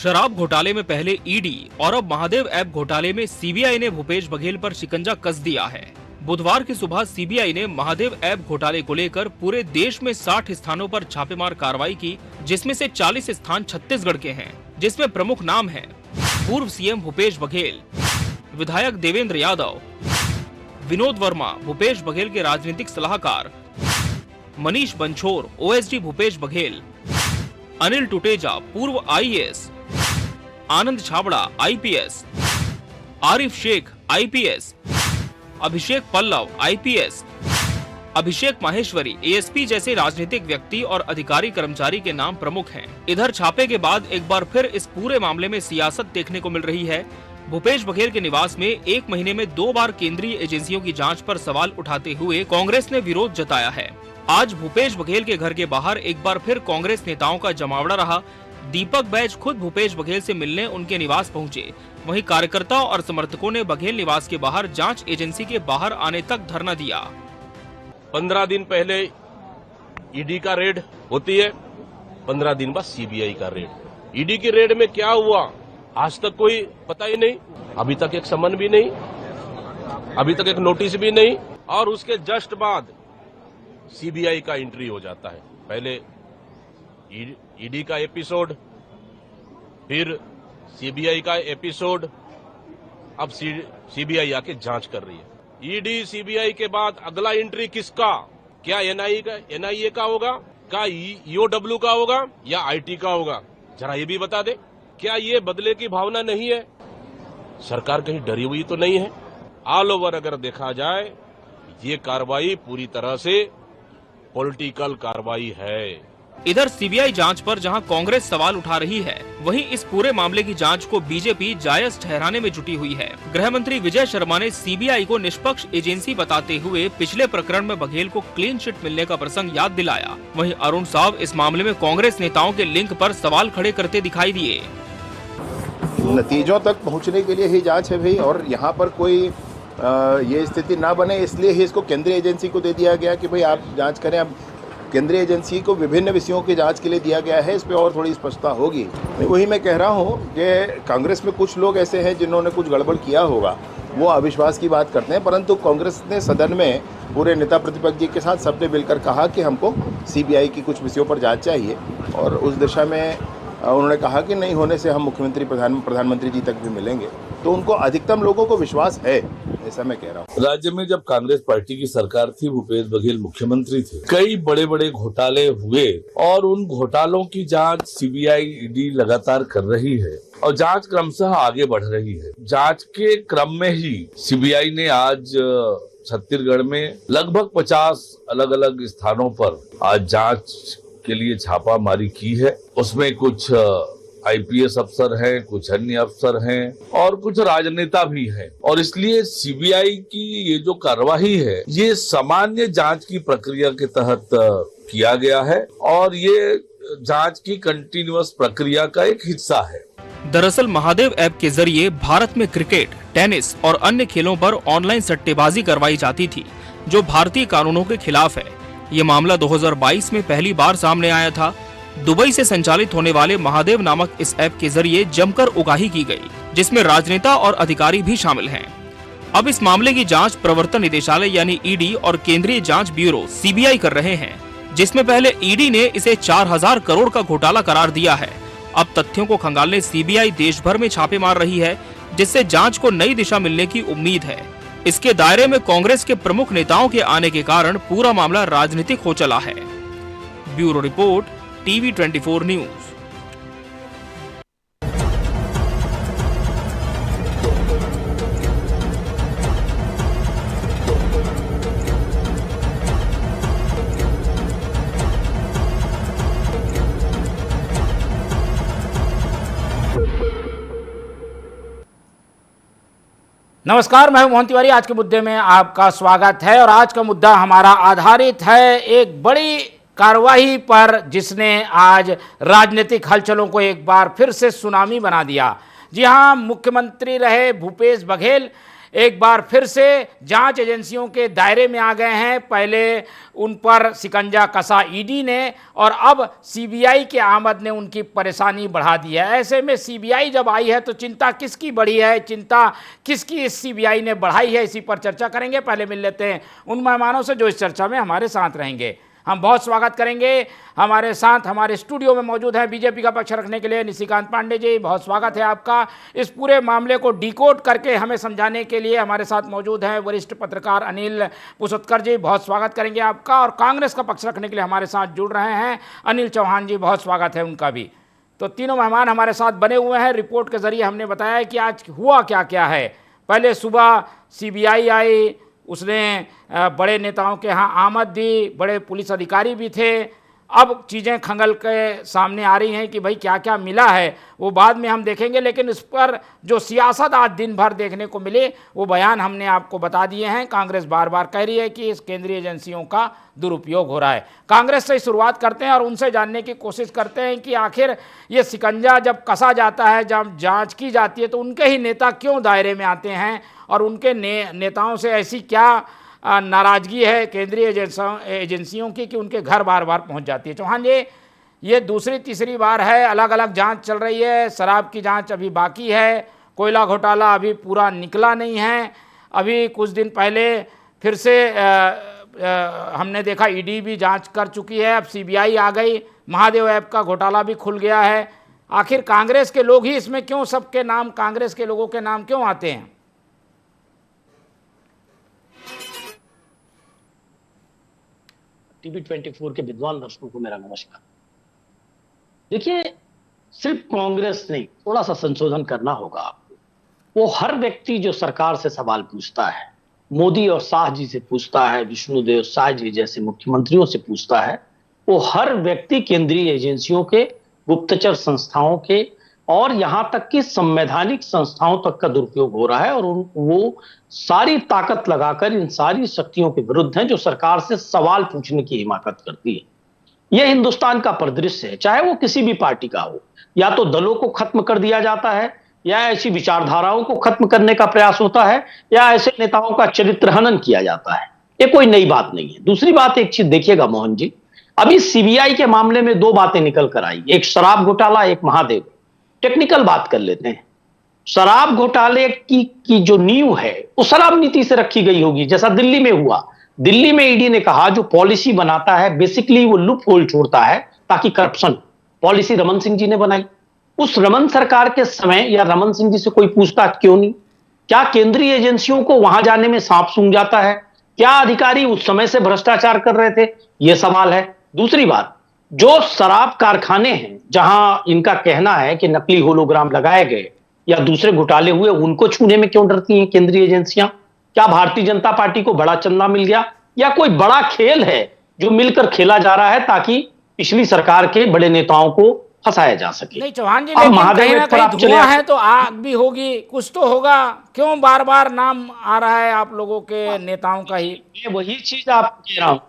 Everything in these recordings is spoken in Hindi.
शराब घोटाले में पहले ईडी और अब महादेव ऐप घोटाले में सीबीआई ने भूपेश बघेल पर शिकंजा कस दिया है। बुधवार की सुबह सीबीआई ने महादेव ऐप घोटाले को लेकर पूरे देश में 60 स्थानों पर छापेमार कार्रवाई की, जिसमें से 40 स्थान छत्तीसगढ़ के हैं, जिसमें प्रमुख नाम है पूर्व सीएम भूपेश बघेल, विधायक देवेंद्र यादव, विनोद वर्मा भूपेश बघेल के राजनीतिक सलाहकार, मनीष बंछोर ओएसडी भूपेश बघेल, अनिल टुटेजा पूर्व IAS, Anand Chhabra IPS, Arif Sheikh IPS, Abhishek Pallav IPS, अभिषेक माहेश्वरी एएसपी जैसे राजनीतिक व्यक्ति और अधिकारी कर्मचारी के नाम प्रमुख हैं। इधर छापे के बाद एक बार फिर इस पूरे मामले में सियासत देखने को मिल रही है। भूपेश बघेल के निवास में एक महीने में 2 बार केंद्रीय एजेंसियों की जांच पर सवाल उठाते हुए कांग्रेस ने विरोध जताया है। आज भूपेश बघेल के घर के बाहर एक बार फिर कांग्रेस नेताओं का जमावड़ा रहा। दीपक बैज खुद भूपेश बघेल से मिलने उनके निवास पहुंचे। वहीं कार्यकर्ताओं और समर्थकों ने बघेल निवास के बाहर जांच एजेंसी के बाहर आने तक धरना दिया। 15 दिन पहले ईडी का रेड होती है, 15 दिन बाद सीबीआई का रेड। ईडी की रेड में क्या हुआ आज तक कोई पता ही नहीं। अभी तक एक समन भी नहीं, अभी तक एक नोटिस भी नहीं, और उसके जस्ट बाद सीबीआई का एंट्री हो जाता है। पहले ईडी का एपिसोड, फिर सीबीआई का एपिसोड, अब सीबीआई आके जांच कर रही है। ईडी सीबीआई के बाद अगला एंट्री किसका? क्या एनआईए का होगा, क्या ईओडब्ल्यू का होगा, या आईटी का होगा? जरा ये भी बता दे। क्या ये बदले की भावना नहीं है? सरकार कहीं डरी हुई तो नहीं है? ऑल ओवर अगर देखा जाए, ये कार्रवाई पूरी तरह से पॉलिटिकल कार्रवाई है। इधर सीबीआई जांच पर जहां कांग्रेस सवाल उठा रही है, वहीं इस पूरे मामले की जांच को बीजेपी जायज ठहराने में जुटी हुई है। गृह मंत्री विजय शर्मा ने सीबीआई को निष्पक्ष एजेंसी बताते हुए पिछले प्रकरण में बघेल को क्लीन चिट मिलने का प्रसंग याद दिलाया। वहीं अरुण साव इस मामले में कांग्रेस नेताओं के लिंक पर सवाल खड़े करते दिखाई दिए। नतीजों तक पहुँचने के लिए ही जाँच है भाई, और यहाँ पर कोई ये स्थिति ना बने इसलिए ही इसको केंद्रीय एजेंसी को दे दिया गया कि भाई आप जांच करें। अब केंद्रीय एजेंसी को विभिन्न विषयों की जांच के लिए दिया गया है, इस पे और थोड़ी स्पष्टता होगी। वही मैं कह रहा हूँ कि कांग्रेस में कुछ लोग ऐसे हैं जिन्होंने कुछ गड़बड़ किया होगा, वो अविश्वास की बात करते हैं, परंतु कांग्रेस ने सदन में पूरे नेता प्रतिपक्ष जी के साथ सबने मिलकर कहा कि हमको सीबीआई की कुछ विषयों पर जाँच चाहिए, और उस दिशा में उन्होंने कहा कि नहीं होने से हम मुख्यमंत्री प्रधानमंत्री जी तक भी मिलेंगे। तो उनको अधिकतम लोगों को विश्वास है, ऐसा मैं कह रहा हूँ। राज्य में जब कांग्रेस पार्टी की सरकार थी, भूपेश बघेल मुख्यमंत्री थे, कई बड़े बड़े घोटाले हुए और उन घोटालों की जांच सीबीआई ईडी लगातार कर रही है और जांच क्रमशः आगे बढ़ रही है। जांच के क्रम में ही सीबीआई ने आज छत्तीसगढ़ में लगभग 50 अलग अलग स्थानों पर आज जांच के लिए छापामारी की है। उसमें कुछ आईपीएस अफसर हैं, कुछ अन्य अफसर हैं और कुछ राजनेता भी हैं, और इसलिए सीबीआई की ये जो कार्यवाही है, ये सामान्य जांच की प्रक्रिया के तहत किया गया है और ये जांच की कंटिन्यूअस प्रक्रिया का एक हिस्सा है। दरअसल महादेव ऐप के जरिए भारत में क्रिकेट, टेनिस और अन्य खेलों पर ऑनलाइन सट्टेबाजी करवाई जाती थी, जो भारतीय कानूनों के खिलाफ है। ये मामला 2022 में पहली बार सामने आया था। दुबई से संचालित होने वाले महादेव नामक इस ऐप के जरिए जमकर उगाही की गई, जिसमें राजनेता और अधिकारी भी शामिल हैं। अब इस मामले की जांच प्रवर्तन निदेशालय यानी ईडी और केंद्रीय जांच ब्यूरो सीबीआई कर रहे हैं, जिसमें पहले ईडी ने इसे 4000 करोड़ का घोटाला करार दिया है। अब तथ्यों को खंगालने सीबीआई देश भर में छापे मार रही है, जिससे जांच को नई दिशा मिलने की उम्मीद है। इसके दायरे में कांग्रेस के प्रमुख नेताओं के आने के कारण पूरा मामला राजनीतिक हो चला है। Bureau report, TV 24 news. नमस्कार, मैं हूं मोहन तिवारी। आज के मुद्दे में आपका स्वागत है और आज का मुद्दा हमारा आधारित है एक बड़ी कार्रवाई पर, जिसने आज राजनीतिक हलचलों को एक बार फिर से सुनामी बना दिया। जी हां, मुख्यमंत्री रहे भूपेश बघेल एक बार फिर से जांच एजेंसियों के दायरे में आ गए हैं। पहले उन पर शिकंजा कसा ईडी ने और अब सीबीआई के आमद ने उनकी परेशानी बढ़ा दी है। ऐसे में सीबीआई जब आई है तो चिंता किसकी बढ़ी है, चिंता किसकी इस सीबीआई ने बढ़ाई है, इसी पर चर्चा करेंगे। पहले मिल लेते हैं उन मेहमानों से जो इस चर्चा में हमारे साथ रहेंगे। हम बहुत स्वागत करेंगे, हमारे साथ हमारे स्टूडियो में मौजूद हैं बीजेपी का पक्ष रखने के लिए निशिकांत पांडे जी, बहुत स्वागत है आपका। इस पूरे मामले को डिकोड करके हमें समझाने के लिए हमारे साथ मौजूद हैं वरिष्ठ पत्रकार अनिल पुसतकर जी, बहुत स्वागत करेंगे आपका। और कांग्रेस का पक्ष रखने के लिए हमारे साथ जुड़ रहे हैं अनिल चौहान जी, बहुत स्वागत है उनका भी। तो तीनों मेहमान हमारे साथ बने हुए हैं। रिपोर्ट के जरिए हमने बताया कि आज हुआ क्या क्या है। पहले सुबह सीबीआई आई, उसने बड़े नेताओं के यहाँ आमद दी, बड़े पुलिस अधिकारी भी थे। अब चीज़ें खंगल के सामने आ रही हैं कि भाई क्या क्या मिला है वो बाद में हम देखेंगे, लेकिन इस पर जो सियासत आज दिन भर देखने को मिले वो बयान हमने आपको बता दिए हैं। कांग्रेस बार बार कह रही है कि इस केंद्रीय एजेंसियों का दुरुपयोग हो रहा है। कांग्रेस से शुरुआत करते हैं और उनसे जानने की कोशिश करते हैं कि आखिर ये शिकंजा जब कसा जाता है, जब जांच की जाती है, तो उनके ही नेता क्यों दायरे में आते हैं और उनके नेताओं से ऐसी क्या नाराज़गी है केंद्रीय एजेंसियों की कि उनके घर बार बार पहुंच जाती है। चौहान जी, ये दूसरी तीसरी बार है, अलग अलग जांच चल रही है। शराब की जांच अभी बाकी है, कोयला घोटाला अभी पूरा निकला नहीं है। अभी कुछ दिन पहले फिर से हमने देखा ईडी भी जांच कर चुकी है, अब सीबीआई आ गई, महादेव ऐप का घोटाला भी खुल गया है। आखिर कांग्रेस के लोग ही इसमें क्यों, सबके नाम कांग्रेस के लोगों के नाम क्यों आते हैं? टीवी 24 के विद्वान दर्शकों को मेरा नमस्कार। देखिए, सिर्फ कांग्रेस नहीं, थोड़ा सा संशोधन करना होगा आपको। वो हर व्यक्ति जो सरकार से सवाल पूछता है, मोदी और शाह जी से पूछता है, विष्णुदेव साय जी जैसे मुख्यमंत्रियों से पूछता है, वो हर व्यक्ति केंद्रीय एजेंसियों के, गुप्तचर संस्थाओं के और यहां तक कि संवैधानिक संस्थाओं तक का दुरुपयोग हो रहा है और वो सारी ताकत लगाकर इन सारी शक्तियों के विरुद्ध हैं जो सरकार से सवाल पूछने की हिमाकत करती है। यह हिंदुस्तान का परिदृश्य है, चाहे वो किसी भी पार्टी का हो। या तो दलों को खत्म कर दिया जाता है, या ऐसी विचारधाराओं को खत्म करने का प्रयास होता है, या ऐसे नेताओं का चरित्र हनन किया जाता है। ये कोई नई बात नहीं है। दूसरी बात, एक चीज देखिएगा मोहन जी, अभी सीबीआई के मामले में दो बातें निकल कर आई, एक शराब घोटाला, एक महादेव। टेक्निकल बात कर लेते हैं। शराब घोटाले की जो नींव है वो शराब नीति से रखी गई होगी, जैसा दिल्ली में हुआ। दिल्ली में ईडी ने कहा जो पॉलिसी बनाता है बेसिकली वो लूप होल छोड़ता है ताकि करप्शन, पॉलिसी रमन सिंह जी ने बनाई। उस रमन सरकार के समय या रमन सिंह जी से कोई पूछताछ क्यों नहीं? क्या केंद्रीय एजेंसियों को वहां जाने में सांप सूंघ जाता है? क्या अधिकारी उस समय से भ्रष्टाचार कर रहे थे? यह सवाल है। दूसरी बात, जो शराब कारखाने हैं जहां इनका कहना है कि नकली होलोग्राम लगाए गए या दूसरे घोटाले हुए, उनको छूने में क्यों डरती हैं केंद्रीय एजेंसियां? क्या भारतीय जनता पार्टी को बड़ा चंदा मिल गया, या कोई बड़ा खेल है जो मिलकर खेला जा रहा है ताकि पिछली सरकार के बड़े नेताओं को फंसाया जा सके? नहीं चौहान जी, लेकिन कहीं ना कहीं धुआं है तो आग भी होगी, कुछ तो होगा। क्यों बार बार नाम आ रहा है आप लोगों के नेताओं का ही? मैं वही चीज आपको कह रहा हूं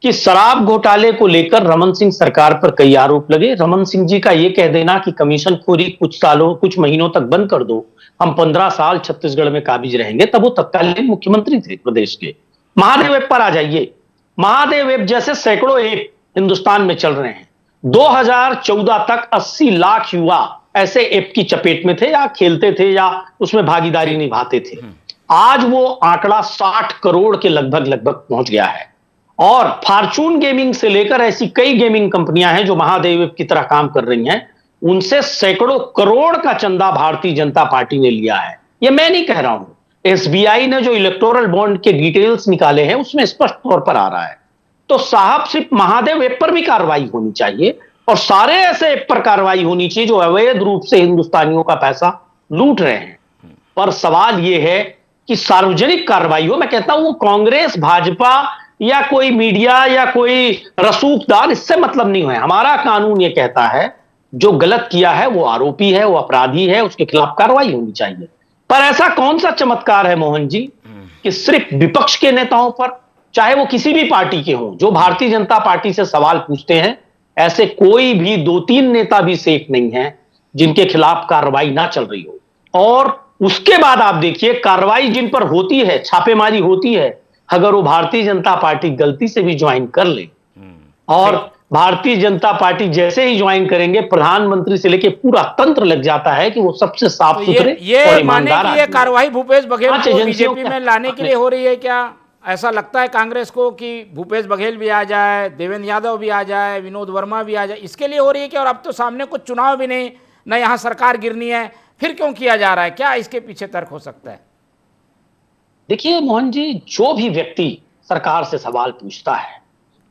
कि शराब घोटाले को लेकर रमन सिंह सरकार पर कई आरोप लगे। रमन सिंह जी का यह कह देना कि कमीशन खोरी कुछ महीनों तक बंद कर दो, हम 15 साल छत्तीसगढ़ में काबिज रहेंगे, तब वो तत्कालीन मुख्यमंत्री थे प्रदेश के। महादेव ऐप पर आ जाइए। महादेव ऐप जैसे सैकड़ों ऐप हिंदुस्तान में चल रहे हैं। 2014 तक 80 लाख युवा ऐसे ऐप की चपेट में थे, या खेलते थे या उसमें भागीदारी निभाते थे। आज वो आंकड़ा 60 करोड़ के लगभग पहुंच गया है। और फॉर्चून गेमिंग से लेकर ऐसी कई गेमिंग कंपनियां हैं जो महादेव ऐप की तरह काम कर रही हैं, उनसे सैकड़ों करोड़ का चंदा भारतीय जनता पार्टी ने लिया है। ये मैं नहीं कह रहा हूं, एसबीआई ने जो इलेक्टोरल बॉन्ड के डिटेल्स निकाले हैं उसमें स्पष्ट तौर पर आ रहा है। तो साहब, सिर्फ महादेव ऐप पर भी कार्रवाई होनी चाहिए और सारे ऐसे ऐप पर कार्रवाई होनी चाहिए जो अवैध रूप से हिंदुस्तानियों का पैसा लूट रहे हैं। पर सवाल यह है कि सार्वजनिक कार्रवाई हो। मैं कहता हूं वो कांग्रेस, भाजपा या कोई मीडिया या कोई रसूखदार, इससे मतलब नहीं है। हमारा कानून यह कहता है जो गलत किया है वो आरोपी है, वो अपराधी है, उसके खिलाफ कार्रवाई होनी चाहिए। पर ऐसा कौन सा चमत्कार है मोहन जी कि सिर्फ विपक्ष के नेताओं पर, चाहे वो किसी भी पार्टी के हों, जो भारतीय जनता पार्टी से सवाल पूछते हैं, ऐसे कोई भी 2-3 नेता भी सेफ नहीं है जिनके खिलाफ कार्रवाई ना चल रही हो। और उसके बाद आप देखिए कार्रवाई जिन पर होती है, छापेमारी होती है, अगर वो भारतीय जनता पार्टी गलती से भी ज्वाइन कर ले और भारतीय जनता पार्टी जैसे ही ज्वाइन करेंगे, प्रधानमंत्री से लेके पूरा तंत्र लग जाता है कि वो सबसे साफ तो सुथरे ये और माने ईमानदार कि ये आदमी कार्रवाई भूपेश बघेल पांच को एजेंसियों बीजेपी का- में लाने के लिए हो रही है क्या? ऐसा लगता है कांग्रेस को कि भूपेश बघेल भी आ जाए, देवेंद्र यादव भी आ जाए, विनोद वर्मा भी आ जाए, इसके लिए हो रही है क्या? और अब तो सामने कुछ चुनाव भी नहीं, न यहाँ सरकार गिरनी है, फिर क्यों किया जा रहा है? क्या इसके पीछे तर्क हो सकता है? देखिए मोहन जी, जो भी व्यक्ति सरकार से सवाल पूछता है,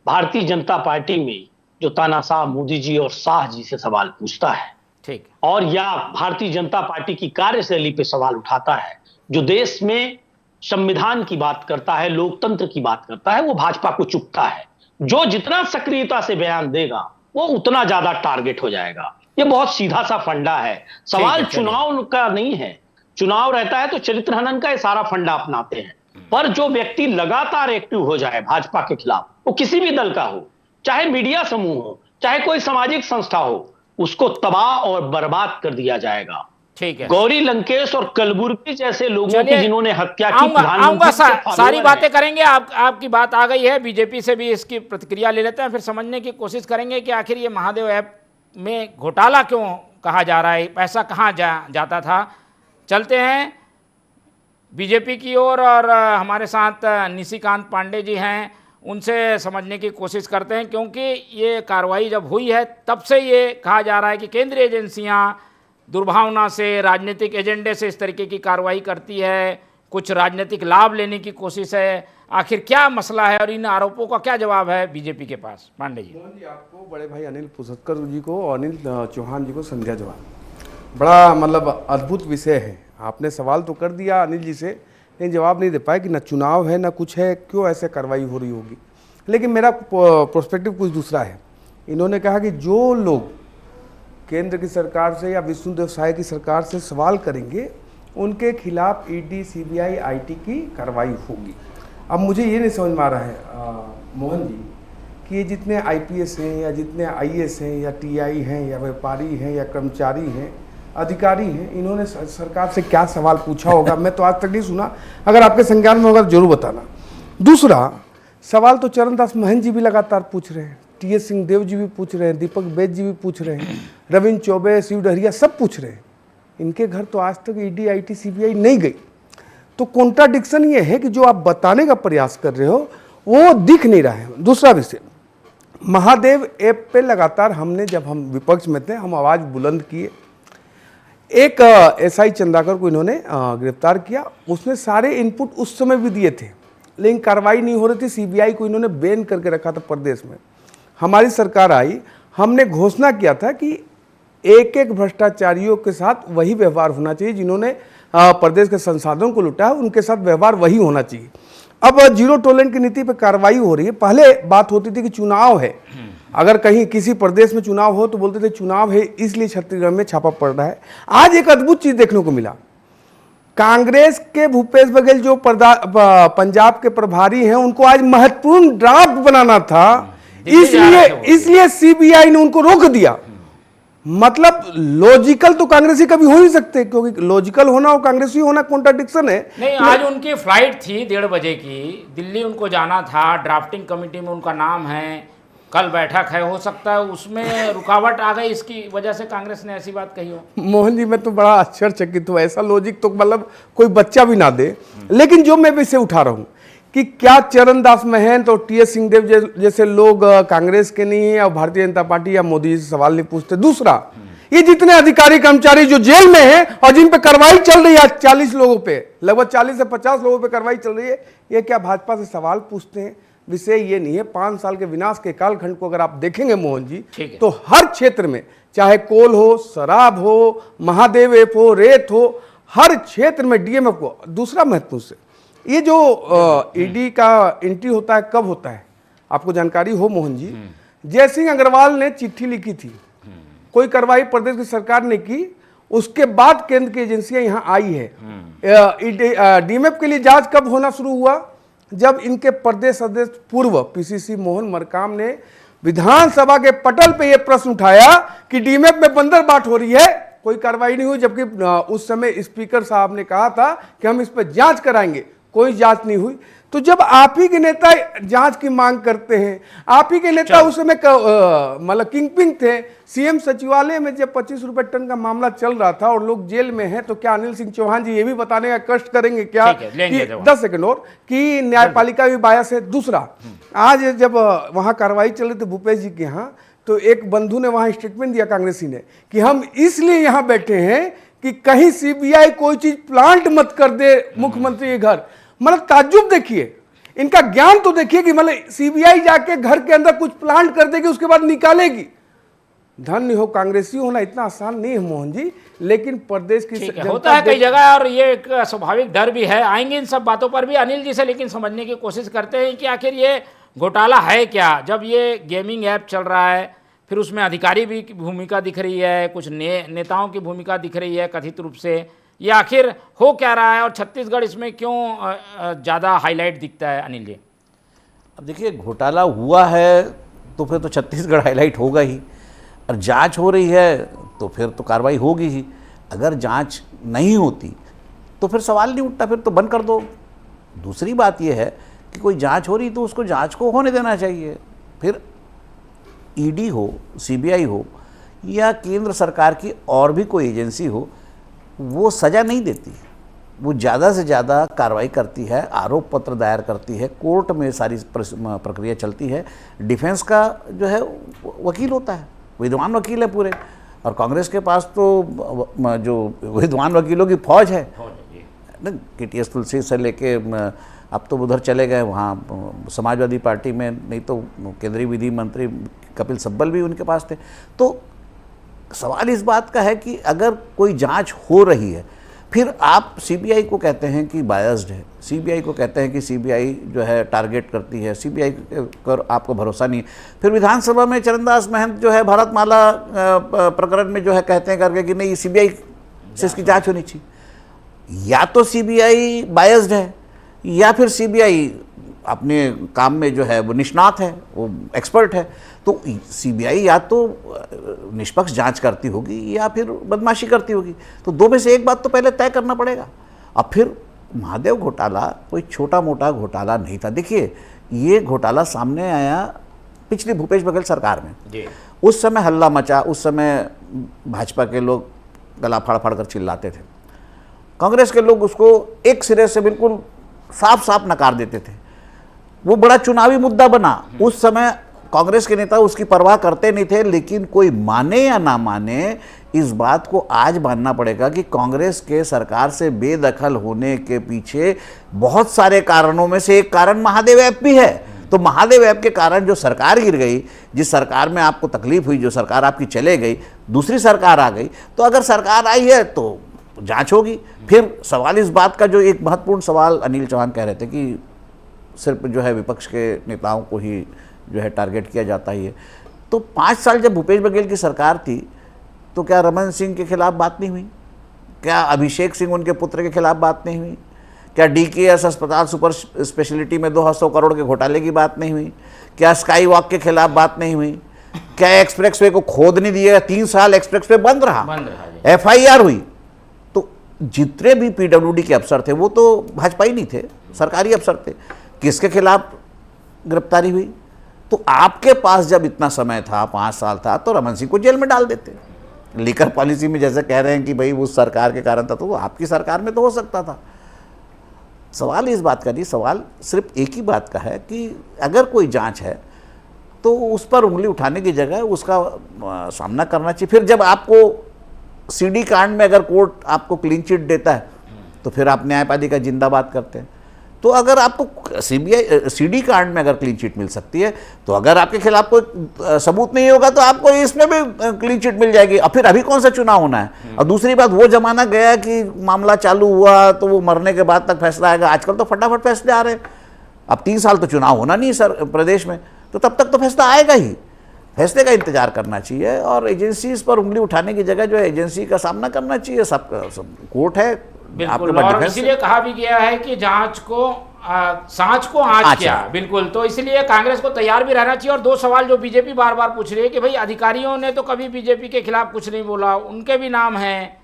भारतीय जनता पार्टी में जो तानाशाह मोदी जी और शाह जी से सवाल पूछता है, ठीक, और या भारतीय जनता पार्टी की कार्यशैली पे सवाल उठाता है, जो देश में संविधान की बात करता है, लोकतंत्र की बात करता है, वो भाजपा को चुभता है। जो जितना सक्रियता से बयान देगा वो उतना ज्यादा टारगेट हो जाएगा। ये बहुत सीधा सा फंडा है। सवाल चलिए। चुनाव का नहीं है, चुनाव रहता है तो चरित्र हनन का ये सारा फंडा अपनाते हैं। पर जो व्यक्ति लगातार एक्टिव हो जाए भाजपा के खिलाफ, वो किसी भी दल का हो, चाहे मीडिया समूह हो, चाहे कोई सामाजिक संस्था हो, उसको तबाह और बर्बाद कर दिया जाएगा। ठीक है। गौरी लंकेश और कलबुर्गी जैसे लोगों की चलिए, जिन्होंने हत्या की, आऊंगा प्रधानमंत्री के सारी follower बातें हैं। करेंगे। आपकी बात आ गई है, बीजेपी से भी इसकी प्रतिक्रिया ले लेते हैं, फिर समझने की कोशिश करेंगे कि आखिर ये महादेव ऐप में घोटाला क्यों कहा जा रहा है, पैसा कहाँ जाता था। चलते हैं बीजेपी की ओर और हमारे साथ निशिकांत पांडे जी हैं, उनसे समझने की कोशिश करते हैं, क्योंकि ये कार्रवाई जब हुई है तब से ये कहा जा रहा है कि केंद्रीय एजेंसियां दुर्भावना से, राजनीतिक एजेंडे से इस तरीके की कार्रवाई करती है, कुछ राजनीतिक लाभ लेने की कोशिश है। आखिर क्या मसला है और इन आरोपों का क्या जवाब है बीजेपी के पास? पांडे जी। मोहन जी, आपको बड़े भाई अनिल पुसतकर जी को और अनिल चौहान जी को संध्या जवाब। बड़ा मतलब अद्भुत विषय है। आपने सवाल तो कर दिया अनिल जी से, लेकिन जवाब नहीं दे पाए कि ना चुनाव है ना कुछ है, क्यों ऐसे कार्रवाई हो रही होगी। लेकिन मेरा प्रोस्पेक्टिव कुछ दूसरा है। इन्होंने कहा कि जो लोग केंद्र की सरकार से या विष्णुदेव साय की सरकार से सवाल करेंगे, उनके खिलाफ ईडी, सीबीआई, आईटी की कार्रवाई होगी। अब मुझे ये नहीं समझ में आ रहा है मोहन जी कि ये जितने आईपीएस हैं या जितने आईएएस हैं या टीआई हैं या व्यापारी हैं या कर्मचारी हैं, अधिकारी हैं, इन्होंने सरकार से क्या सवाल पूछा होगा, मैं तो आज तक नहीं सुना। अगर आपके संज्ञान में होगा तो जरूर बताना। दूसरा सवाल तो चरणदास महंत जी भी लगातार पूछ रहे हैं, टीएस सिंहदेव जी भी पूछ रहे हैं, दीपक बेद जी भी पूछ रहे हैं, रविंद्र चौबे, शिव डहरिया सब पूछ रहे हैं। इनके घर तो आज तक ईडी, आईटी, सीबीआई नहीं गई। तो कॉन्ट्राडिक्शन ये है कि जो आप बताने का प्रयास कर रहे हो वो दिख नहीं रहा है। दूसरा विषय, महादेव ऐप पे लगातार हमने, जब हम विपक्ष में थे, हम आवाज़ बुलंद किए। एक एसआई चंदाकर को इन्होंने गिरफ्तार किया, उसने सारे इनपुट उस समय भी दिए थे, लेकिन कार्रवाई नहीं हो रही थी। सीबीआई को इन्होंने बैन करके रखा था प्रदेश में। हमारी सरकार आई, हमने घोषणा किया था कि एक एक भ्रष्टाचारियों के साथ वही व्यवहार होना चाहिए, जिन्होंने प्रदेश के संसाधनों को लुटा है उनके साथ व्यवहार वही होना चाहिए। अब जीरो टॉलरेंस की नीति पर कार्रवाई हो रही है। पहले बात होती थी कि चुनाव है, अगर कहीं किसी प्रदेश में चुनाव हो तो बोलते थे चुनाव है इसलिए छत्तीसगढ़ में छापा पड़ रहा है। आज एक अद्भुत चीज देखने को मिला, कांग्रेस के भूपेश बघेल जो पंजाब के प्रभारी हैं, उनको आज महत्वपूर्ण ड्राफ्ट बनाना था, इसलिए सीबीआई ने उनको रोक दिया। मतलब लॉजिकल तो कांग्रेसी कभी हो ही सकते, क्योंकि लॉजिकल होना और कांग्रेसी होना कॉन्ट्राडिक्शन है। नहीं, आज उनकी फ्लाइट थी 1:30 बजे की, दिल्ली उनको जाना था, ड्राफ्टिंग कमेटी में उनका नाम है, कल बैठक है, हो सकता है उसमें रुकावट आ गई, इसकी वजह से कांग्रेस ने ऐसी बात कही हो। मोहन जी, मैं तो बड़ा आश्चर्यचकित हूँ, ऐसा लॉजिक तो मतलब कोई बच्चा भी ना दे। लेकिन जो मैं इसे उठा रहा हूँ कि क्या चरणदास महंत और टीएस सिंहदेव जैसे लोग कांग्रेस के नहीं है और भारतीय जनता पार्टी या मोदी जी से सवाल नहीं पूछते। दूसरा, ये जितने अधिकारी कर्मचारी जो जेल में हैं और जिन पे कार्रवाई चल रही है 40 लोगों पे, लगभग 40 से 50 लोगों पे कार्रवाई चल रही है, ये क्या भाजपा से सवाल पूछते हैं? विषय ये नहीं है। 5 साल के विनाश के कालखंड को अगर आप देखेंगे मोहन जी, तो हर क्षेत्र में, चाहे कोल हो, शराब हो, महादेव ऐप हो, रेत हो, हर क्षेत्र में डीएमएफ को। दूसरा महत्वपूर्ण से, ये जो ईडी का एंट्री होता है, कब होता है आपको जानकारी हो मोहन जी? जयसिंह अग्रवाल ने चिट्ठी लिखी थी, कोई कार्रवाई प्रदेश की सरकार ने की, उसके बाद केंद्र की एजेंसियां यहां आई है। डीएमएफ के लिए जांच कब होना शुरू हुआ? जब इनके प्रदेश अध्यक्ष पूर्व पीसीसी मोहन मरकाम ने विधानसभा के पटल पे यह प्रश्न उठाया कि डीएमएफ में बंदरबाट हो रही है, कोई कार्रवाई नहीं हुई, जबकि उस समय स्पीकर साहब ने कहा था कि हम इस पर जांच कराएंगे, कोई जांच नहीं हुई। तो जब आप ही के नेता जांच की मांग करते हैं, आप ही के नेता उस समय मतलब किंगपिन थे, सीएम सचिवालय में जब 25 रुपए टन का मामला चल रहा था और लोग जेल में हैं, तो क्या अनिल सिंह चौहान जी ये भी बताने का कष्ट करेंगे क्या कि 10 सेकंड और कि न्यायपालिका भी बायस है? दूसरा, आज जब वहां कार्रवाई चल रही थी भूपेश जी के यहाँ, तो एक बंधु ने वहां स्टेटमेंट दिया कांग्रेसी ने कि हम इसलिए यहां बैठे हैं कि कहीं सीबीआई कोई चीज प्लांट मत कर दे मुख्यमंत्री के घर। मतलब ताज्जुब देखिए, इनका ज्ञान तो देखिए कि मतलब सीबीआई जाके घर के अंदर कुछ प्लांट कर देगी, उसके बाद निकालेगी। धन्य हो, कांग्रेसी होना इतना आसान नहीं है मोहन जी, लेकिन प्रदेश की होता है कई जगह, और ये एक स्वाभाविक डर भी है। आएंगे इन सब बातों पर भी अनिल जी से, लेकिन समझने की कोशिश करते हैं कि आखिर ये घोटाला है क्या। जब ये गेमिंग ऐप चल रहा है, फिर उसमें अधिकारी भी की भूमिका दिख रही है, कुछ नेताओं की भूमिका दिख रही है कथित रूप से, ये आखिर हो क्या रहा है और छत्तीसगढ़ इसमें क्यों ज़्यादा हाईलाइट दिखता है अनिल जी? अब देखिए, घोटाला हुआ है तो फिर तो छत्तीसगढ़ हाईलाइट होगा ही, और जांच हो रही है तो फिर तो कार्रवाई होगी ही। अगर जांच नहीं होती तो फिर सवाल नहीं उठता, फिर तो बंद कर दो। दूसरी बात यह है कि कोई जांच हो रही तो उसको जांच को होने देना चाहिए। फिर ईडी हो, सीबीआई हो या केंद्र सरकार की और भी कोई एजेंसी हो, वो सज़ा नहीं देती, वो ज़्यादा से ज़्यादा कार्रवाई करती है, आरोप पत्र दायर करती है, कोर्ट में सारी प्रक्रिया चलती है। डिफेंस का जो है वकील होता है, विद्वान वकील है पूरे, और कांग्रेस के पास तो जो विद्वान वकीलों की फौज है ना। KTS तुलसी से लेके अब तो उधर चले गए वहाँ समाजवादी पार्टी में, नहीं तो केंद्रीय विधि मंत्री कपिल सिब्बल भी उनके पास थे। तो सवाल इस बात का है कि अगर कोई जांच हो रही है, फिर आप सीबीआई को कहते हैं कि बायस्ड है, सीबीआई को कहते हैं कि सीबीआई जो है टारगेट करती है, सीबीआई पर आपको भरोसा नहीं है। फिर विधानसभा में चरणदास महंत जो है भारतमाला प्रकरण में जो है कहते हैं करके कि नहीं, सीबीआई से इसकी जांच होनी चाहिए। या तो सीबीआई बायस्ड है या फिर सीबीआई अपने काम में जो है वो निष्णात है, वो एक्सपर्ट है। तो सीबीआई या तो निष्पक्ष जांच करती होगी या फिर बदमाशी करती होगी। तो दो में से एक बात तो पहले तय करना पड़ेगा। अब फिर महादेव घोटाला कोई छोटा मोटा घोटाला नहीं था। देखिए, ये घोटाला सामने आया पिछली भूपेश बघेल सरकार में। उस समय हल्ला मचा, उस समय भाजपा के लोग गला फाड़ फाड़ कर चिल्लाते थे, कांग्रेस के लोग उसको एक सिरे से बिल्कुल साफ साफ नकार देते थे। वो बड़ा चुनावी मुद्दा बना। उस समय कांग्रेस के नेता उसकी परवाह करते नहीं थे, लेकिन कोई माने या ना माने, इस बात को आज मानना पड़ेगा कि कांग्रेस के सरकार से बेदखल होने के पीछे बहुत सारे कारणों में से एक कारण महादेव ऐप भी है। तो महादेव ऐप के कारण जो सरकार गिर गई, जिस सरकार में आपको तकलीफ हुई, जो सरकार आपकी चले गई, दूसरी सरकार आ गई, तो अगर सरकार आई है तो जांच होगी। फिर सवाल इस बात का, जो एक महत्वपूर्ण सवाल अनिल चौहान कह रहे थे कि सिर्फ जो है विपक्ष के नेताओं को ही जो है टारगेट किया जाता ही है। तो 5 साल जब भूपेश बघेल की सरकार थी तो क्या रमन सिंह के खिलाफ बात नहीं हुई? क्या अभिषेक सिंह उनके पुत्र के खिलाफ बात नहीं हुई? क्या DKS अस्पताल सुपर स्पेशलिटी में 200 करोड़ के घोटाले की बात नहीं हुई? क्या स्काई वॉक के खिलाफ बात नहीं हुई? क्या एक्सप्रेसवे को खोद नहीं दिया? 3 साल एक्सप्रेसवे बंद रहा, FIR हुई। तो जितने भी PWD के अफसर थे वो तो भाजपा ही नहीं थे, सरकारी अफसर थे। किसके खिलाफ गिरफ्तारी हुई? तो आपके पास जब इतना समय था, 5 साल था, तो रमन सिंह को जेल में डाल देते। लीकर पॉलिसी में जैसे कह रहे हैं कि भाई उस सरकार के कारण था, तो वो आपकी सरकार में तो हो सकता था। सवाल इस बात का नहीं, सवाल सिर्फ एक ही बात का है कि अगर कोई जांच है तो उस पर उंगली उठाने की जगह उसका सामना करना चाहिए। फिर जब आपको CD कांड में अगर कोर्ट आपको क्लीन चिट देता है तो फिर आप न्यायपालिका जिंदाबाद करते हैं। तो अगर आपको CD कांड में अगर क्लीन चिट मिल सकती है, तो अगर आपके खिलाफ कोई सबूत नहीं होगा तो आपको इसमें भी क्लीन चिट मिल जाएगी। और फिर अभी कौन सा चुनाव होना है? और दूसरी बात, वो जमाना गया कि मामला चालू हुआ तो वो मरने के बाद तक फैसला आएगा। आजकल तो फटाफट फैसले आ रहे हैं। अब 3 साल तो चुनाव होना नहीं सर प्रदेश में, तो तब तक तो फैसला आएगा ही। फैसले का इंतजार करना चाहिए और एजेंसीज पर उंगली उठाने की जगह जो है एजेंसी का सामना करना चाहिए। सब कोर्ट है बिल्कुल, और इसीलिए कहा भी गया है कि जांच को सांच को आंच क्या। बिल्कुल, तो इसलिए कांग्रेस को तैयार भी रहना चाहिए। और दो सवाल जो बीजेपी बार बार पूछ रही है कि भाई अधिकारियों ने तो कभी बीजेपी के खिलाफ कुछ नहीं बोला, उनके भी नाम हैं,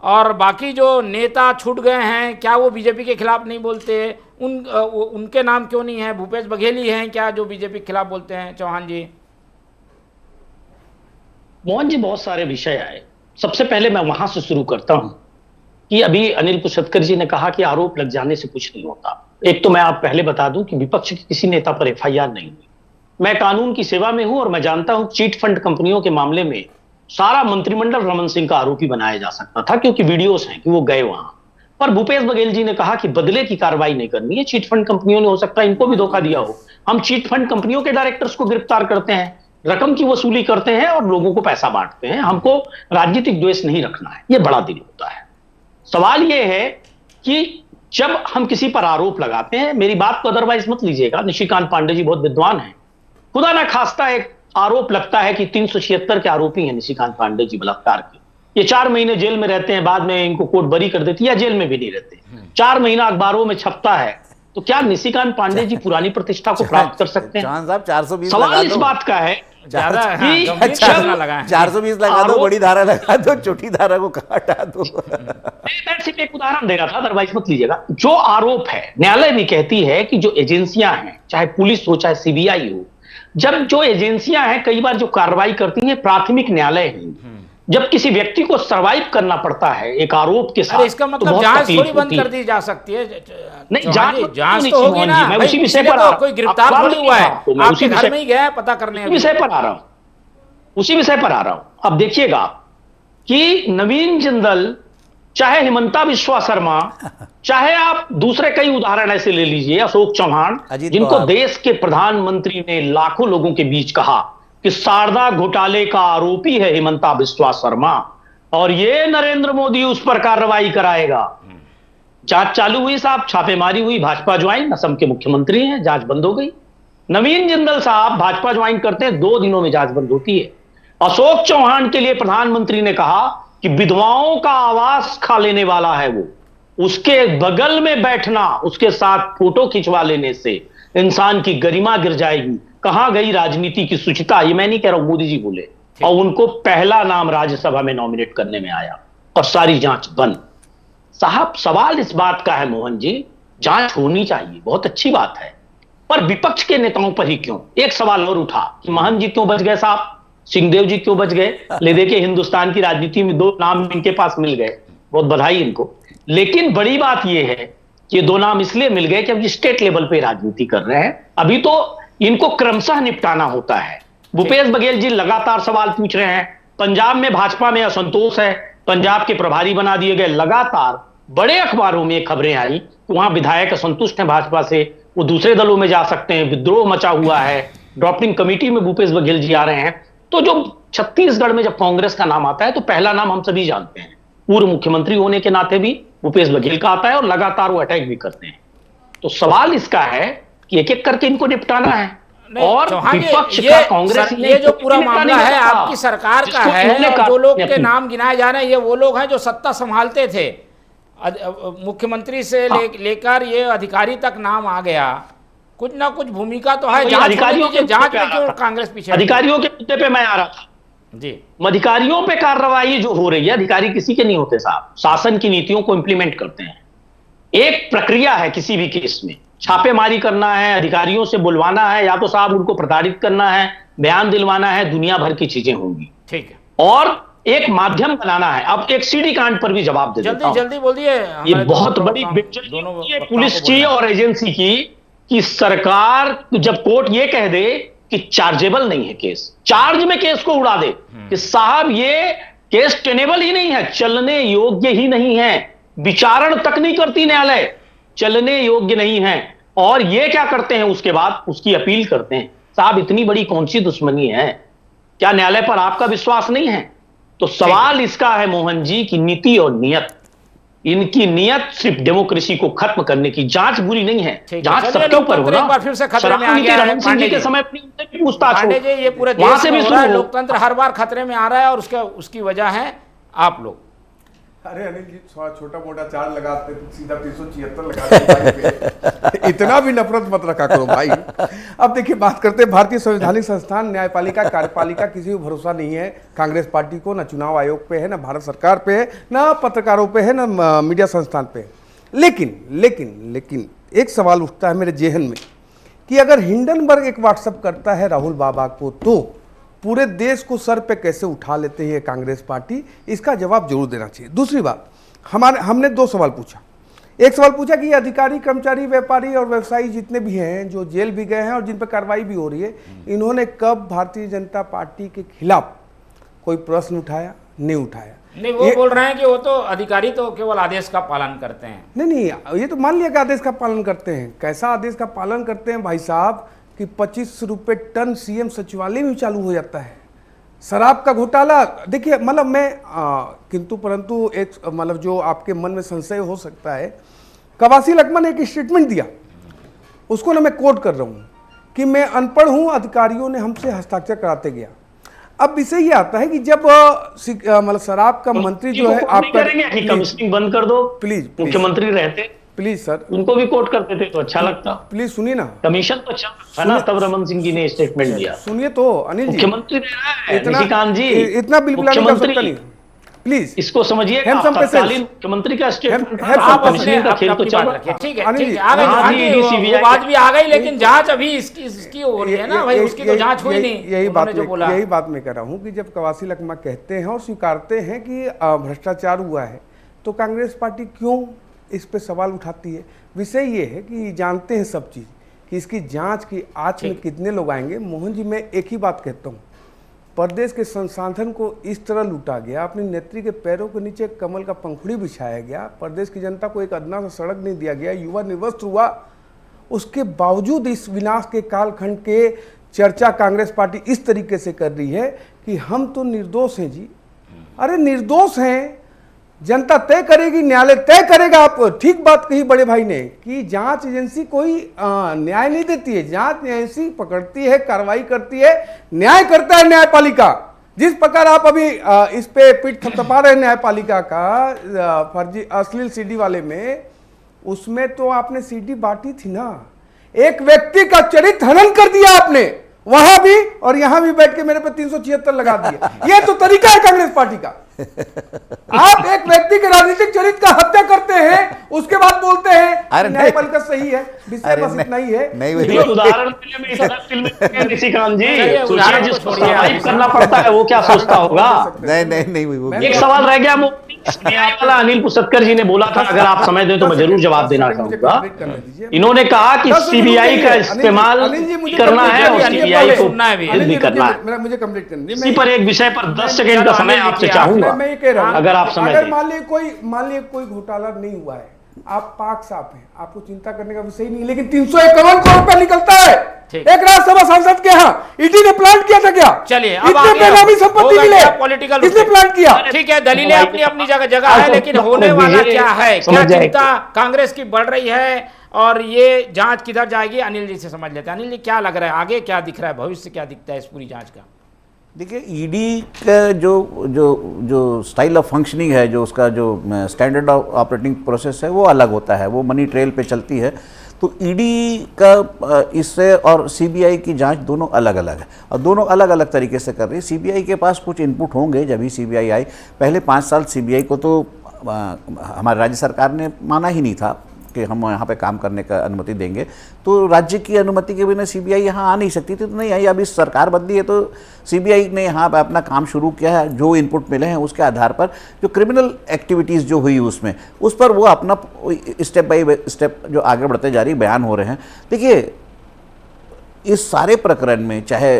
और बाकी जो नेता छूट गए हैं क्या वो बीजेपी के खिलाफ नहीं बोलते, उनके नाम क्यों नहीं है? भूपेश बघेल ही हैं क्या जो बीजेपी के खिलाफ बोलते हैं? चौहान जी। मोहन जी, बहुत सारे विषय आए। सबसे पहले मैं वहां से शुरू करता हूं कि अभी अनिल पुसतकर जी ने कहा कि आरोप लग जाने से कुछ नहीं होता। एक तो मैं आप पहले बता दूं कि विपक्ष के किसी नेता पर एफआईआर नहीं हुई। मैं कानून की सेवा में हूं और मैं जानता हूं चीट फंड कंपनियों के मामले में सारा मंत्रिमंडल रमन सिंह का आरोपी बनाया जा सकता था, क्योंकि वीडियोस हैं कि वो गए वहां। पर भूपेश बघेल जी ने कहा कि बदले की कार्रवाई नहीं करनी है। चीट फंड कंपनियों ने हो सकता है इनको भी धोखा दिया हो, हम चीट फंड कंपनियों के डायरेक्टर्स को गिरफ्तार करते हैं, रकम की वसूली करते हैं और लोगों को पैसा बांटते हैं। हमको राजनीतिक द्वेष नहीं रखना है, यह बड़ा दिल होता है। सवाल यह है कि जब हम किसी पर आरोप लगाते हैं, मेरी बात को अदरवाइज मत लीजिएगा, निशिकांत पांडे जी बहुत विद्वान हैं, खुदा ना खास्ता एक आरोप लगता है कि 376 के आरोपी हैं निशिकांत पांडे जी बलात्कार के, ये 4 महीने जेल में रहते हैं, बाद में इनको कोर्ट बरी कर देती है या जेल में भी नहीं रहते, 4 महीना अखबारों में छपता है, तो क्या निशिकांत पांडे जी पुरानी प्रतिष्ठा को प्राप्त कर सकते हैं? चौहान साहब 420 सवाल इस बात का है, 420 लगा दो, बड़ी धारा लगा दो, छोटी धारा को हटा दो। मैं सिर्फ एक उदाहरण दे रहा था, अदरवाइज मत लीजिएगा। जो आरोप है, न्यायालय भी कहती है कि जो एजेंसियां हैं, चाहे पुलिस हो चाहे सीबीआई हो, जब जो एजेंसियां हैं कई बार जो कार्रवाई करती हैं प्राथमिक न्यायालय है, जब किसी व्यक्ति को सर्वाइव करना पड़ता है एक आरोप के साथ, इसका मतलब जांच थोड़ी बंद कर दी जा सकती है? नहीं, जांच तो होगी ना। मैं उसी विषय पर कोई गिरफ्तार थोड़ी हुआ है, आपके घर में ही गया पता करने, विषय पर आ रहा हूं, उसी विषय पर आ रहा हूं। अब देखिएगा कि नवीन जिंदल, चाहे हिमंता बिस्वा शर्मा, चाहे आप दूसरे कई उदाहरण ऐसे ले लीजिए, अशोक चौहान, जिनको देश के प्रधानमंत्री ने लाखों लोगों के बीच कहा कि शारदा घोटाले का आरोपी है हिमंता बिस्वा शर्मा और ये नरेंद्र मोदी उस पर कार्रवाई कराएगा। जांच चालू हुई साहब, छापेमारी हुई, भाजपा ज्वाइन, असम के मुख्यमंत्री हैं, जांच बंद हो गई। नवीन जिंदल साहब भाजपा ज्वाइन करते हैं, 2 दिनों में जांच बंद होती है। अशोक चौहान के लिए प्रधानमंत्री ने कहा कि विधवाओं का आवास खा लेने वाला है वो, उसके बगल में बैठना, उसके साथ फोटो खिंचवा लेने से इंसान की गरिमा गिर जाएगी। कहां गई राजनीति की शुचिता? ये मैं नहीं कह रहा हूं, मोदी जी बोले, और उनको पहला नाम राज्यसभा में नॉमिनेट करने में आया और सारी जांच बंद। साहब सवाल इस बात का है मोहन जी, जांच होनी चाहिए, बहुत अच्छी बात है, पर विपक्ष के नेताओं पर ही क्यों? एक सवाल और उठा कि महंत जी क्यों बच गए साहब, सिंहदेव जी क्यों बच गए? ले देखिए हिंदुस्तान की राजनीति में 2 नाम इनके पास मिल गए, बहुत बधाई इनको। लेकिन बड़ी बात यह है कि ये 2 नाम इसलिए मिल गए कि अब स्टेट लेवल पे राजनीति कर रहे हैं, अभी तो इनको क्रमशः निपटाना होता है। भूपेश बघेल जी लगातार सवाल पूछ रहे हैं, पंजाब में भाजपा में असंतोष है, पंजाब के प्रभारी बना दिए गए, लगातार बड़े अखबारों में खबरें आई कि वहां विधायक असंतुष्ट हैं भाजपा से, वो दूसरे दलों में जा सकते हैं, विद्रोह मचा हुआ है, ड्रॉपिंग कमेटी में भूपेश बघेल जी आ रहे हैं। तो जो छत्तीसगढ़ में जब कांग्रेस का नाम आता है तो पहला नाम हम सभी जानते हैं, पूर्व मुख्यमंत्री होने के नाते भी भूपेश बघेल का आता है और लगातार वो अटैक भी करते हैं। तो सवाल इसका है कि एक एक करके इनको निपटाना है। और विपक्ष का कांग्रेस, ये जो पूरा मामला है आपकी सरकार का है, और जो लोग के नाम गिनाए जा रहे हैं ये वो लोग हैं जो सत्ता संभालते थे, मुख्यमंत्री से लेकर ये अधिकारी तक नाम आ गया, कुछ ना कुछ भूमिका तो है। जांच में क्यों कांग्रेस पीछे? अधिकारियों के मुद्दे पे मैं आ रहा था जी। अधिकारियों पे कार्रवाई जो हो रही है, अधिकारी किसी के नहीं होते साहब, शासन की नीतियों को इंप्लीमेंट करते हैं। एक प्रक्रिया है किसी भी केस में, छापेमारी करना है, अधिकारियों से बुलवाना है, या तो साहब उनको प्रताड़ित करना है, बयान दिलवाना है, दुनिया भर की चीजें होंगी, ठीक है, और एक माध्यम बनाना है। अब एक सीडी कांड पर भी जवाब दे देता हूं, जल्दी बोल दिए। ये बहुत बड़ी बेइज्जती है पुलिस की और एजेंसी की कि सरकार जब कोर्ट ये कह दे कि चार्जेबल नहीं है केस, चार्ज में केस को उड़ा दे कि साहब ये केस टेनेबल ही नहीं है, चलने योग्य ही नहीं है, विचारण तक नहीं करती न्यायालय, चलने योग्य नहीं है, और ये क्या करते हैं उसके बाद उसकी अपील करते हैं। साहब इतनी बड़ी कौन सी दुश्मनी है? क्या न्यायालय पर आपका विश्वास नहीं है? तो सवाल इसका है मोहन जी की नीति और नियत, इनकी नियत सिर्फ डेमोक्रेसी को खत्म करने की। जांच बुरी नहीं है, ठीक है, जांच चलिए, सबके ऊपर हो लोकतंत्र एक बार फिर से खतरे में आ गया है। रमन सिंह जी के समय अपनी उनसे भी पूछताछ हो, पांडे जी, ये पूरे वहां देश से में भी हो रहा है, शुरू हो। लोकतंत्र हर बार खतरे में आ रहा है और उसकी वजह है आप लोग। अरे अनिल जी, छोटा मोटा चार्ज लगाते तो सीधा 376 लगाते। इतना भी नफरत मत रखा करो भाई। अब देखिए, बात करते हैं भारतीय संवैधानिक संस्थान, न्यायपालिका, कार्यपालिका, किसी को भरोसा नहीं है कांग्रेस पार्टी को, ना चुनाव आयोग पे है, ना भारत सरकार पे है, ना पत्रकारों पे है, ना मीडिया संस्थान पे है। लेकिन एक सवाल उठता है मेरे जेहन में कि अगर हिंडनबर्ग एक व्हाट्सएप करता है राहुल बाबा को, तो पूरे देश को सर पे कैसे उठा लेते हैं कांग्रेस पार्टी? इसका जवाब जरूर देना चाहिए। दूसरी बात, हमने दो सवाल पूछा। एक सवाल पूछा कि अधिकारी, कर्मचारी, व्यापारी और व्यवसायी जितने भी हैं जो जेल भी गए हैं और जिन पर कार्रवाई भी हो रही है, इन्होंने कब भारतीय जनता पार्टी के खिलाफ कोई प्रश्न उठाया? नहीं उठाया। नहीं, वो बोल रहे हैं कि वो तो अधिकारी तो केवल आदेश का पालन करते हैं। नहीं, ये तो मान लिया कि आदेश का पालन करते हैं। कैसा आदेश का पालन करते हैं भाई साहब कि 25 रुपये टन सीएम सचिवालय में चालू हो जाता है। शराब का घोटाला, देखिए, मतलब मैं किंतु परंतु एक मतलब जो आपके मन में संशय हो सकता है, कवासी लकमान ने एक स्टेटमेंट दिया, उसको ना मैं कोट कर रहा हूँ कि मैं अनपढ़ हूँ, अधिकारियों ने हमसे हस्ताक्षर कराते गया। अब विषय ये आता है कि जब मतलब शराब का मंत्री जो है, आप करेंगे कमिश्निंग बंद कर दो प्लीज, मुख्यमंत्री रहते, प्लीज सर, उनको भी कोट करते थे तो अच्छा लगता। प्लीज सुनिए ना, कमीशन तो अच्छा है ना, तब रमन सिंह जी ने स्टेटमेंट दिया। सुनिए तो अनिल जी, मुख्यमंत्री रह रहा है निशिकांत जी, इतना बिल्कुल नहीं, प्लीज इसको समझिए, तत्कालीन मुख्यमंत्री का स्टेटमेंट। आप अपने खेल तो चल रखे, ठीक है, वो बात भी आ गई, लेकिन जांच अभी इसकी हो रही है ना भाई, उसकी तो जांच हुई नहीं। यही बात मैं कह रहा हूँ कि जब कवासी लकमा कहते हैं और स्वीकारते हैं कि भ्रष्टाचार हुआ है, तो कांग्रेस पार्टी क्यों इस पे सवाल उठाती है? विषय ये है कि जानते हैं सब चीज़ कि इसकी जांच की आंच में कितने लोग आएंगे। मोहन जी, मैं एक ही बात कहता हूँ, प्रदेश के संसाधन को इस तरह लूटा गया, अपनी नेत्री के पैरों के नीचे कमल का पंखुड़ी बिछाया गया, प्रदेश की जनता को एक अदना सा सड़क नहीं दिया गया, युवा निर्वस्त्र हुआ। उसके बावजूद इस विनाश के कालखंड के चर्चा कांग्रेस पार्टी इस तरीके से कर रही है कि हम तो निर्दोष हैं जी। अरे निर्दोष हैं, जनता तय करेगी, न्यायालय तय करेगा। आप ठीक बात कही बड़े भाई ने कि जांच एजेंसी कोई न्याय नहीं देती है, जांच एजेंसी पकड़ती है, कार्रवाई करती है, न्याय करता है न्यायपालिका। जिस प्रकार आप अभी इस पे पीठ थपथपा रहे न्यायपालिका का फर्जी अश्लील सीडी वाले में, उसमें तो आपने सीडी बांटी थी ना, एक व्यक्ति का चरित्र हनन कर दिया आपने, वहां भी और यहां भी बैठ के मेरे पे 376 लगा दिया। ये तो तरीका है कांग्रेस पार्टी का। आप एक व्यक्ति के राजनीतिक चरित्र का हत्या करते हैं, उसके बाद बोलते हैं न्यायपालिका सही है। विषय बस इतना ही है। उदाहरण निशिकांत जी, सोचिए जिसको सर्वाइव करना पड़ता है वो क्या सोचता होगा। नहीं, एक सवाल रह गया, वाला अनिल पुसतकर जी ने बोला था, अगर आप समय दें तो मैं जरूर जवाब देना चाहूंगा। इन्होंने कहा कि सीबीआई का इस्तेमाल करना है और सीबीआई को भी करना है। मुझे कंप्लीट करनी है। इसी पर एक विषय पर 10 सेकंड का समय आपसे चाहूंगा, मैं ये कह रहा हूं, अगर आप समय अगर दें। मान लीजिए कोई घोटाला नहीं हुआ है, आप पाक साफ हैं, आपको चिंता करने का विषय नहीं, लेकिन 351 करोड़ रुपया निकलता है एक राज्यसभा सांसद के यहाँ। ईडी ने प्लांट किया था क्या? चलिए, अब इतने बेनामी संपत्ति मिले, पॉलिटिकल किसने प्लांट किया? ठीक है, दलीलें अपनी अपनी जगह है, लेकिन होने वाला क्या है? क्या चिंता कांग्रेस की बढ़ रही है और ये जांच किधर जाएगी? अनिल जी से समझ लेते हैं। अनिल जी, क्या लग रहा है, आगे क्या दिख रहा है, भविष्य क्या दिखता है इस पूरी जांच का? देखिए, ईडी का जो स्टाइल ऑफ फंक्शनिंग है, जो उसका जो स्टैंडर्ड ऑपरेटिंग प्रोसेस है, वो अलग होता है, वो मनी ट्रेल पे चलती है। तो ईडी का इससे और सीबीआई की जांच दोनों अलग अलग है और दोनों अलग अलग तरीके से कर रही है। सीबीआई के पास कुछ इनपुट होंगे, जब ही सीबीआई आई। पहले 5 साल सीबीआई को तो हमारी राज्य सरकार ने माना ही नहीं था कि हम यहाँ पे काम करने का अनुमति देंगे, तो राज्य की अनुमति के बिना सीबीआई यहाँ आ नहीं सकती थी, तो नहीं आई। अब इस सरकार बदली है तो सीबीआई ने यहाँ पे अपना काम शुरू किया है। जो इनपुट मिले हैं उसके आधार पर जो क्रिमिनल एक्टिविटीज़ जो हुई उसमें, उस पर वो अपना स्टेप बाय स्टेप जो आगे बढ़ते जा रही बयान हो रहे हैं। देखिए, इस सारे प्रकरण में चाहे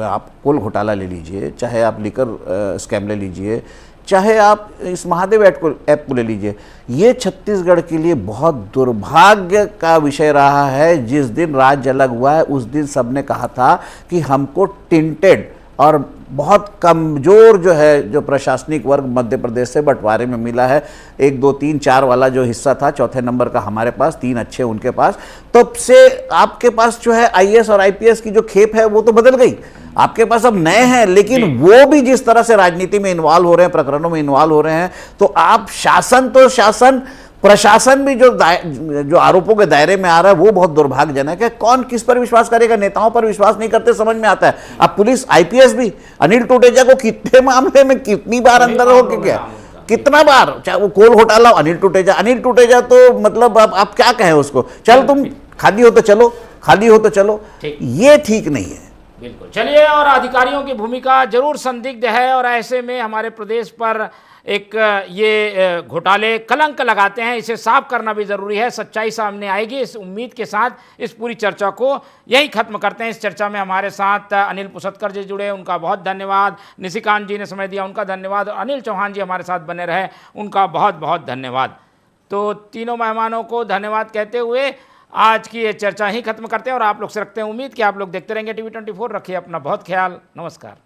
आप कोल घोटाला ले लीजिए, चाहे आप लिकर स्कैम ले लीजिए, चाहे आप इस महादेव ऐप को ले लीजिए, ये छत्तीसगढ़ के लिए बहुत दुर्भाग्य का विषय रहा है। जिस दिन राज्य अलग हुआ है उस दिन सबने कहा था कि हमको टिंटेड और बहुत कमज़ोर जो है जो प्रशासनिक वर्ग मध्य प्रदेश से बंटवारे में मिला है। 1, 2, 3, 4 वाला जो हिस्सा था, चौथे नंबर का हमारे पास, 3 अच्छे उनके पास, तब से आपके पास जो है आईएएस और आईपीएस की जो खेप है वो तो बदल गई। आपके पास अब नए हैं, लेकिन वो भी जिस तरह से राजनीति में इन्वॉल्व हो रहे हैं, प्रकरणों में इन्वॉल्व हो रहे हैं, तो आप शासन तो शासन, प्रशासन भी जो आरोपों के दायरे में आ रहा है वो बहुत दुर्भाग्यजनक है। कौन किस पर विश्वास करेगा? नेताओं पर विश्वास नहीं करते, समझ में आता है। अब पुलिस, आईपीएस भी, अनिल टूटेजा को कितने मामले में कितनी बार अंदर हो के गया, कितना बार, चाहे वो कोल घोटाला, अनिल टूटेजा तो मतलब आप क्या कहें उसको, चल तुम खाली हो तो चलो, खाली हो तो चलो, ये ठीक नहीं है। बिल्कुल। चलिए, और अधिकारियों की भूमिका जरूर संदिग्ध है, और ऐसे में हमारे प्रदेश पर एक ये घोटाले कलंक लगाते हैं, इसे साफ करना भी ज़रूरी है। सच्चाई सामने आएगी, इस उम्मीद के साथ इस पूरी चर्चा को यहीं ख़त्म करते हैं। इस चर्चा में हमारे साथ अनिल पुसदकर जी जुड़े, उनका बहुत धन्यवाद। निशिकांत जी ने समय दिया, उनका धन्यवाद। और अनिल चौहान जी हमारे साथ बने रहे, उनका बहुत बहुत धन्यवाद। तो तीनों मेहमानों को धन्यवाद कहते हुए आज की ये चर्चा ही खत्म करते हैं, और आप लोग से रखते हैं उम्मीद कि आप लोग देखते रहेंगे TV 24। रखिए अपना बहुत ख्याल। नमस्कार।